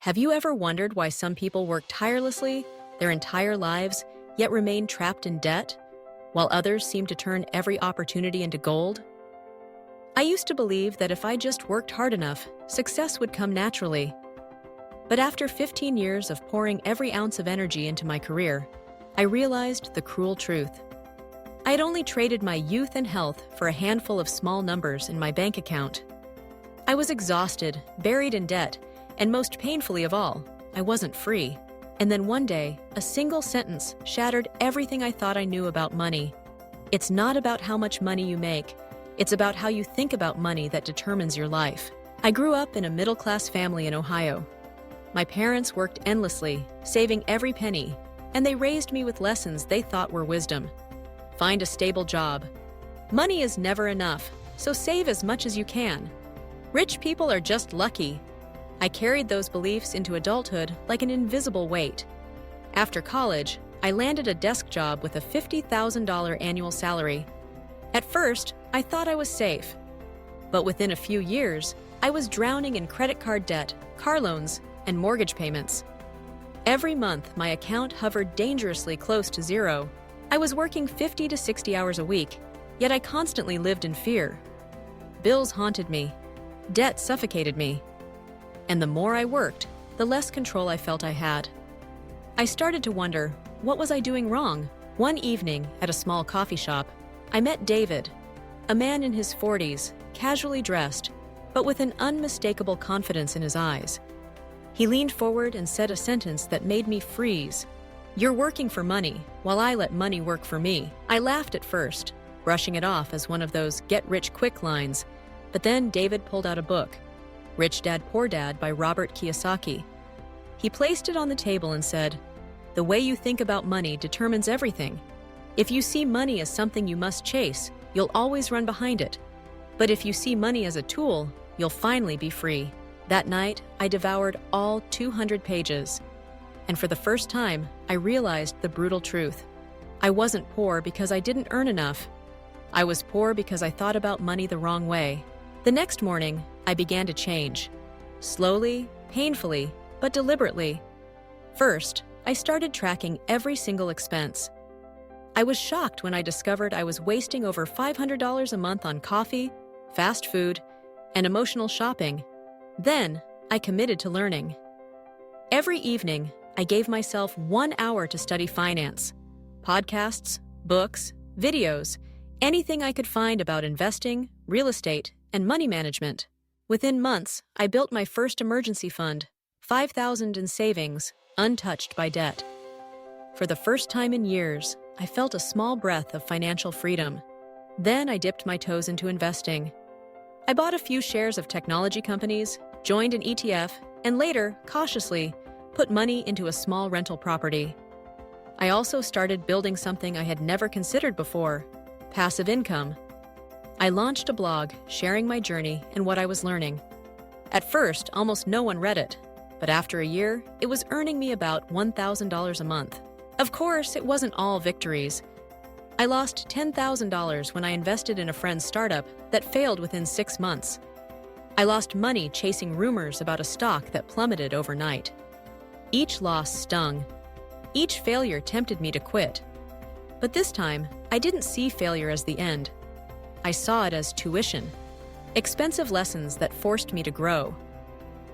Have you ever wondered why some people work tirelessly their entire lives, yet remain trapped in debt, while others seem to turn every opportunity into gold? I used to believe that if I just worked hard enough, success would come naturally. But after 15 years of pouring every ounce of energy into my career, I realized the cruel truth. I had only traded my youth and health for a handful of small numbers in my bank account. I was exhausted, buried in debt, and most painfully of all, I wasn't free. And then one day, a single sentence shattered everything I thought I knew about money. It's not about how much money you make. It's about how you think about money that determines your life. I grew up in a middle-class family in Ohio. My parents worked endlessly, saving every penny, and they raised me with lessons they thought were wisdom. Find a stable job. Money is never enough, so save as much as you can. Rich people are just lucky. I carried those beliefs into adulthood like an invisible weight. After college, I landed a desk job with a $50,000 annual salary. At first, I thought I was safe. But within a few years, I was drowning in credit card debt, car loans, and mortgage payments. Every month, my account hovered dangerously close to zero. I was working 50 to 60 hours a week, yet I constantly lived in fear. Bills haunted me. Debt suffocated me. And the more I worked, the less control I felt I had. I started to wonder, what was I doing wrong? One evening, at a small coffee shop, I met David, a man in his 40s, casually dressed, but with an unmistakable confidence in his eyes. He leaned forward and said a sentence that made me freeze. "You're working for money, while I let money work for me." I laughed at first, brushing it off as one of those get-rich-quick lines, but then David pulled out a book, Rich Dad, Poor Dad by Robert Kiyosaki. He placed it on the table and said, "The way you think about money determines everything. If you see money as something you must chase, you'll always run behind it. But if you see money as a tool, you'll finally be free." That night, I devoured all 200 pages. And for the first time, I realized the brutal truth. I wasn't poor because I didn't earn enough. I was poor because I thought about money the wrong way. The next morning, I began to change. Slowly, painfully, but deliberately. First, I started tracking every single expense. I was shocked when I discovered I was wasting over $500 a month on coffee, fast food, and emotional shopping. Then, I committed to learning. Every evening, I gave myself 1 hour to study finance. Podcasts, books, videos, anything I could find about investing, real estate, and money management. Within months, I built my first emergency fund, $5,000 in savings, untouched by debt. For the first time in years, I felt a small breath of financial freedom. Then I dipped my toes into investing. I bought a few shares of technology companies, joined an ETF, and later, cautiously, put money into a small rental property. I also started building something I had never considered before, passive income. I launched a blog sharing my journey and what I was learning. At first, almost no one read it, but after a year, it was earning me about $1,000 a month. Of course, it wasn't all victories. I lost $10,000 when I invested in a friend's startup that failed within 6 months. I lost money chasing rumors about a stock that plummeted overnight. Each loss stung. Each failure tempted me to quit. But this time, I didn't see failure as the end. I saw it as tuition, expensive lessons that forced me to grow.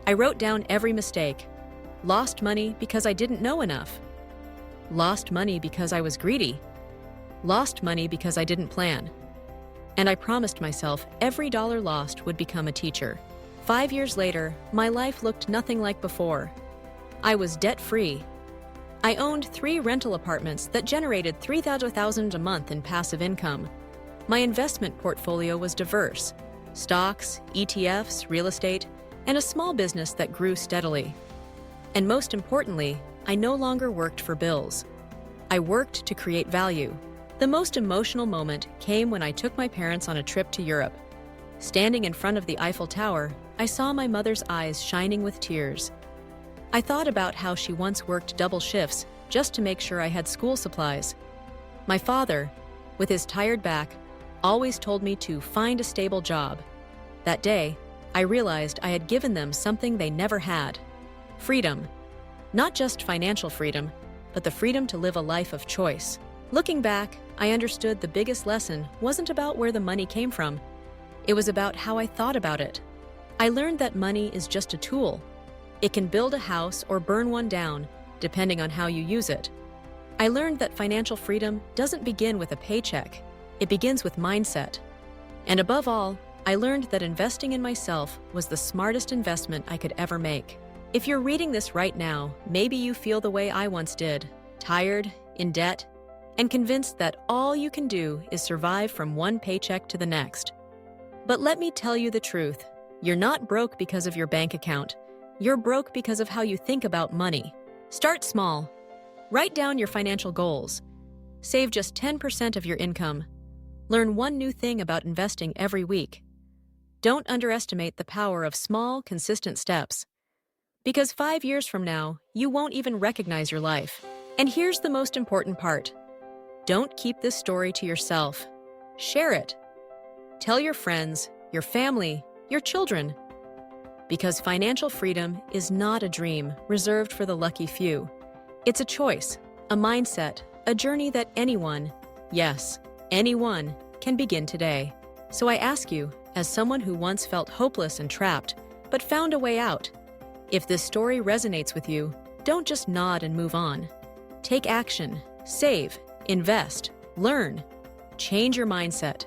I wrote down every mistake, lost money because I didn't know enough, lost money because I was greedy, lost money because I didn't plan. And I promised myself every dollar lost would become a teacher. 5 years later, my life looked nothing like before. I was debt-free. I owned 3 rental apartments that generated $3,000 a month in passive income. My investment portfolio was diverse: stocks, ETFs, real estate, and a small business that grew steadily. And most importantly, I no longer worked for bills. I worked to create value. The most emotional moment came when I took my parents on a trip to Europe. Standing in front of the Eiffel Tower, I saw my mother's eyes shining with tears. I thought about how she once worked double shifts just to make sure I had school supplies. My father, with his tired back, always told me to find a stable job. That day, I realized I had given them something they never had: Freedom. Not just financial freedom, but the freedom to live a life of choice. Looking back, I understood the biggest lesson wasn't about where the money came from. It was about how I thought about it. I learned that money is just a tool. It can build a house or burn one down, depending on how you use it. I learned that financial freedom doesn't begin with a paycheck. It begins with mindset. And above all, I learned that investing in myself was the smartest investment I could ever make. If you're reading this right now, maybe you feel the way I once did, tired, in debt, and convinced that all you can do is survive from one paycheck to the next. But let me tell you the truth. You're not broke because of your bank account. You're broke because of how you think about money. Start small. Write down your financial goals. Save just 10% of your income. Learn one new thing about investing every week. Don't underestimate the power of small, consistent steps. Because 5 years from now, you won't even recognize your life. And here's the most important part. Don't keep this story to yourself. Share it. Tell your friends, your family, your children. Because financial freedom is not a dream reserved for the lucky few. It's a choice, a mindset, a journey that anyone, yes, anyone, can begin today. So I ask you, as someone who once felt hopeless and trapped, but found a way out, if this story resonates with you, don't just nod and move on. Take action, save, invest, learn, change your mindset.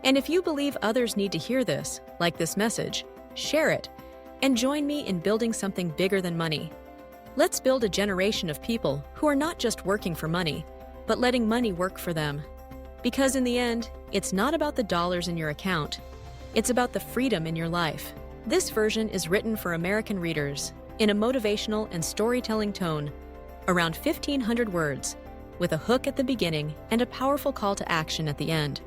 And if you believe others need to hear this, like this message, share it, and join me in building something bigger than money. Let's build a generation of people who are not just working for money, but letting money work for them. Because in the end, it's not about the dollars in your account. It's about the freedom in your life. This version is written for American readers in a motivational and storytelling tone, around 1,500 words, with a hook at the beginning and a powerful call to action at the end.